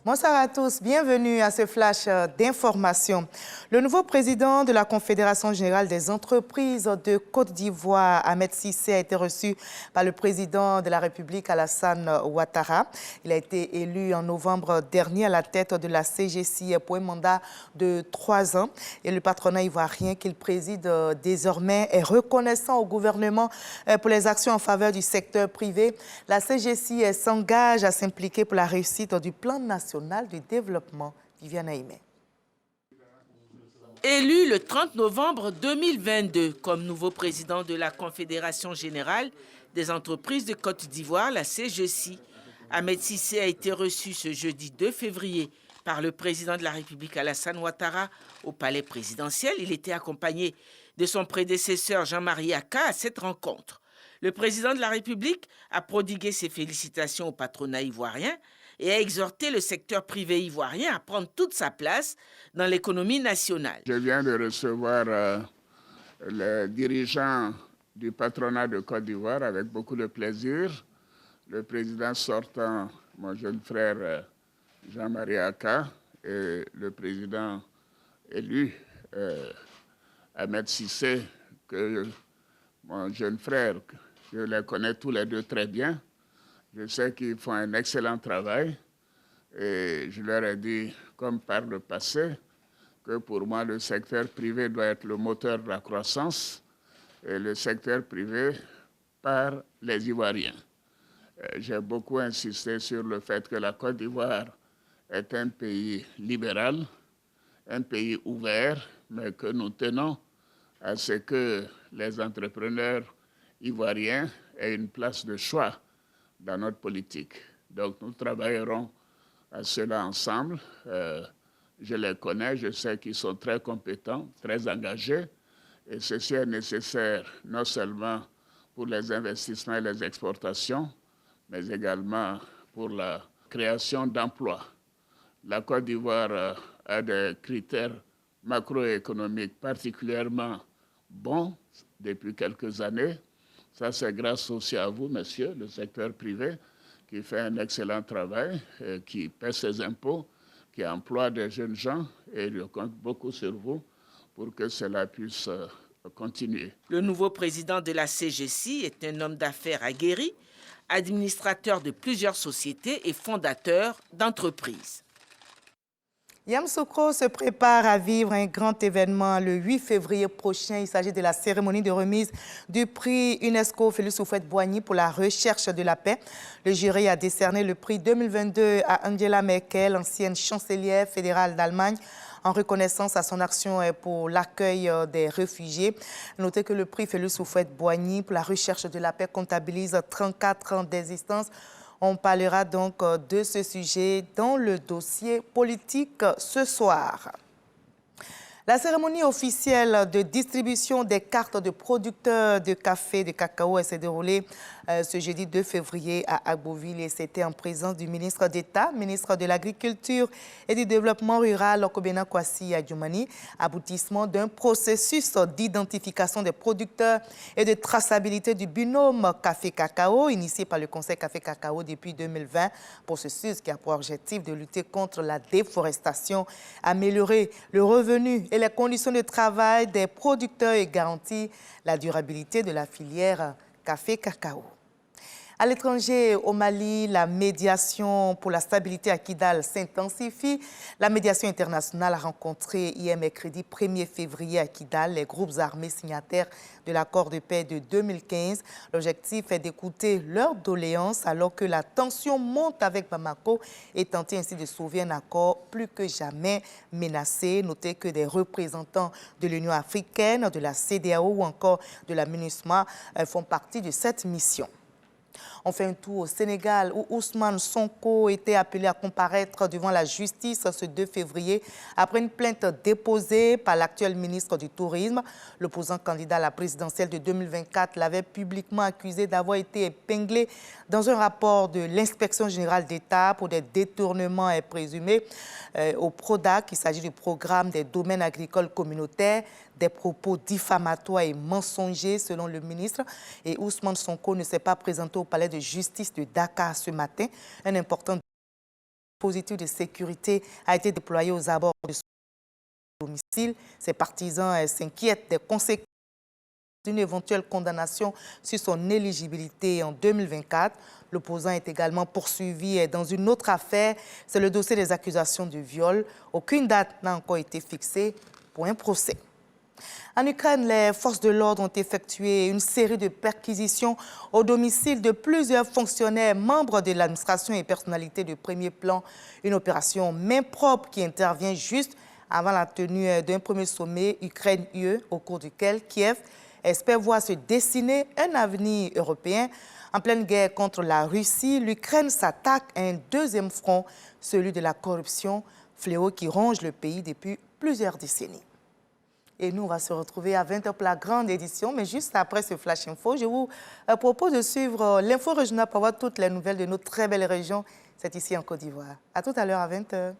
Bonsoir à tous, bienvenue à ce flash d'information. Le nouveau président de la Confédération générale des entreprises de Côte d'Ivoire, Ahmed Cissé, a été reçu par le président de la République, Alassane Ouattara. Il a été élu en novembre dernier à la tête de la CGC pour un mandat de 3 ans. Et le patronat ivoirien qu'il préside désormais est reconnaissant au gouvernement pour les actions en faveur du secteur privé. La CGC s'engage à s'impliquer pour la réussite du plan national du développement. Viviane Aimé. Élu le 30 novembre 2022 comme nouveau président de la Confédération générale des entreprises de Côte d'Ivoire, la CGC, Ahmed Cissé a été reçu ce jeudi 2 février par le président de la République Alassane Ouattara au palais présidentiel. Il était accompagné de son prédécesseur Jean-Marie Akka à cette rencontre. Le président de la République a prodigué ses félicitations au patronat ivoirien et a exhorté le secteur privé ivoirien à prendre toute sa place dans l'économie nationale. Je viens de recevoir les dirigeants du patronat de Côte d'Ivoire avec beaucoup de plaisir. Le président sortant, mon jeune frère Jean-Marie Akka, et le président élu Ahmed Cissé, que mon jeune frère, je les connais tous les deux très bien. Je sais qu'ils font un excellent travail et je leur ai dit, comme par le passé, que pour moi, le secteur privé doit être le moteur de la croissance et le secteur privé par les Ivoiriens. J'ai beaucoup insisté sur le fait que la Côte d'Ivoire est un pays libéral, un pays ouvert, mais que nous tenons à ce que les entrepreneurs ivoiriens aient une place de choix dans notre politique. Donc nous travaillerons à cela ensemble. Je les connais, je sais qu'ils sont très compétents, très engagés, et ceci est nécessaire non seulement pour les investissements et les exportations, mais également pour la création d'emplois. La Côte d'Ivoire a des critères macroéconomiques particulièrement bons depuis quelques années. Ça, c'est grâce aussi à vous, messieurs, le secteur privé, qui fait un excellent travail, qui paie ses impôts, qui emploie des jeunes gens, et je compte beaucoup sur vous pour que cela puisse continuer. Le nouveau président de la CGC est un homme d'affaires aguerri, administrateur de plusieurs sociétés et fondateur d'entreprises. Yamoussoukro se prépare à vivre un grand événement le 8 février prochain. Il s'agit de la cérémonie de remise du prix UNESCO Félix Houphouët-Boigny pour la recherche de la paix. Le jury a décerné le prix 2022 à Angela Merkel, ancienne chancelière fédérale d'Allemagne, en reconnaissance à son action pour l'accueil des réfugiés. Notez que le prix Félix Houphouët-Boigny pour la recherche de la paix comptabilise 34 ans d'existence. On parlera donc de ce sujet dans le dossier politique ce soir. La cérémonie officielle de distribution des cartes de producteurs de café et de cacao s'est déroulée ce jeudi 2 février à Agboville et c'était en présence du ministre d'État, ministre de l'Agriculture et du Développement rural, Okobena Kwasi Adjoumani, aboutissement d'un processus d'identification des producteurs et de traçabilité du binôme café-cacao initié par le Conseil café-cacao depuis 2020, processus qui a pour objectif de lutter contre la déforestation, améliorer le revenu et les conditions de travail des producteurs et garantir la durabilité de la filière café-cacao. À l'étranger, au Mali, la médiation pour la stabilité à Kidal s'intensifie. La médiation internationale a rencontré hier mercredi 1er février à Kidal les groupes armés signataires de l'accord de paix de 2015. L'objectif est d'écouter leurs doléances alors que la tension monte avec Bamako et tenter ainsi de sauver un accord plus que jamais menacé. Notez que des représentants de l'Union africaine, de la CEDEAO ou encore de la MINUSMA font partie de cette mission. On fait un tour au Sénégal où Ousmane Sonko était appelé à comparaître devant la justice ce 2 février après une plainte déposée par l'actuel ministre du Tourisme. L'opposant candidat à la présidentielle de 2024 l'avait publiquement accusé d'avoir été épinglé dans un rapport de l'Inspection générale d'État pour des détournements présumés au PRODAC. Il s'agit du programme des domaines agricoles communautaires, des propos diffamatoires et mensongers selon le ministre. Et Ousmane Sonko ne s'est pas présenté au palais de justice de Dakar ce matin. Un important dispositif de sécurité a été déployé aux abords de son domicile. Ses partisans s'inquiètent des conséquences d'une éventuelle condamnation sur son éligibilité en 2024. L'opposant est également poursuivi dans une autre affaire. C'est le dossier des accusations de viol. Aucune date n'a encore été fixée pour un procès. En Ukraine, les forces de l'ordre ont effectué une série de perquisitions au domicile de plusieurs fonctionnaires, membres de l'administration et personnalités de premier plan. Une opération main propre qui intervient juste avant la tenue d'un premier sommet Ukraine-UE, au cours duquel Kiev espère voir se dessiner un avenir européen. En pleine guerre contre la Russie, l'Ukraine s'attaque à un deuxième front, celui de la corruption, fléau qui ronge le pays depuis plusieurs décennies. Et nous, on va se retrouver à 20h pour la grande édition. Mais juste après ce Flash Info, je vous propose de suivre l'info régionale pour voir toutes les nouvelles de notre très belle région. C'est ici en Côte d'Ivoire. À tout à l'heure à 20h.